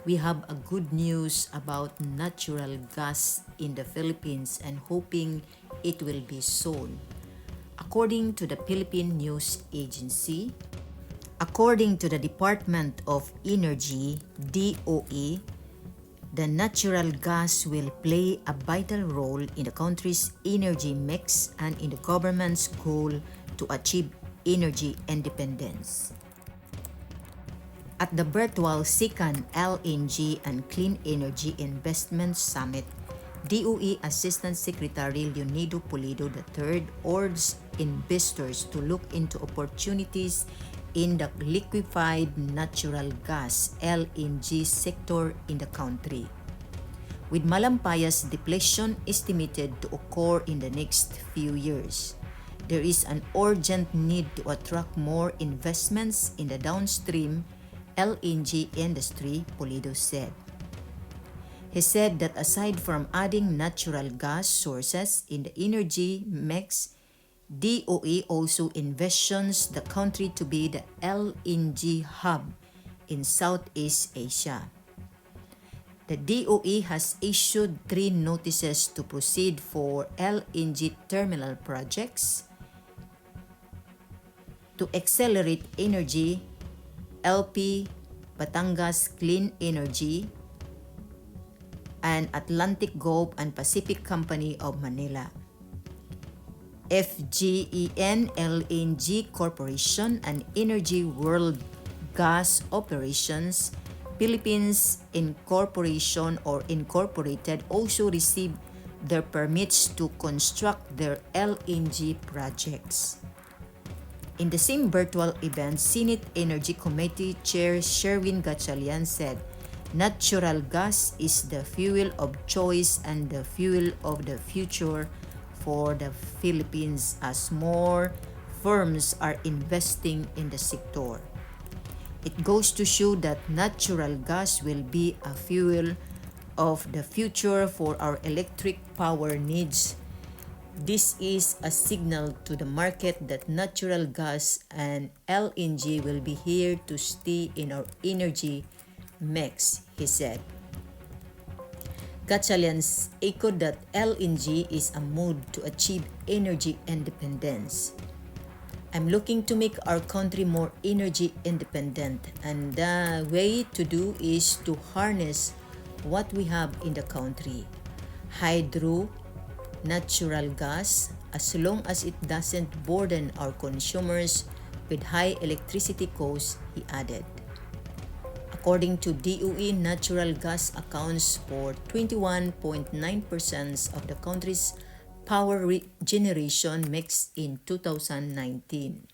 we have a good news about natural gas in the Philippines and hoping it will be soon. According to the Philippine News Agency, according to the Department of Energy, DOE, the natural gas will play a vital role in the country's energy mix and in the government's goal to achieve energy independence. At the virtual second LNG and Clean Energy Investment Summit, DOE Assistant Secretary Leonido Pulido III urged investors to look into opportunities in the liquefied natural gas LNG sector in the country. With Malampayas depletion estimated to occur in the next few years, there is an urgent need to attract more investments in the downstream LNG industry, Pulido said. He said that aside from adding natural gas sources in the energy mix, DOE also envisions the country to be the LNG hub in Southeast Asia. The DOE has issued 3 notices to proceed for LNG terminal projects to accelerate energy, LP, Batangas Clean Energy, and Atlantic Gulf and Pacific Company of Manila, FGEN LNG Corporation, and Energy World Gas Operations Philippines Incorporation or Incorporated also received their permits to construct their LNG projects. In the same virtual event, Senate Energy Committee Chair Sherwin Gatchalian said, "Natural gas is the fuel of choice and the fuel of the future for the Philippines as more firms are investing in the sector." It goes to show that natural gas will be a fuel of the future for our electric power needs. This is a signal to the market that natural gas and LNG will be here to stay in our energy mix, he said. Gatchalian echoed that LNG is a mode to achieve energy independence. "I'm looking to make our country more energy independent, and the way to do is to harness what we have in the country. Hydro, natural gas, as long as it doesn't burden our consumers with high electricity costs," he added. According to DOE, natural gas accounts for 21.9% of the country's power generation mix in 2019.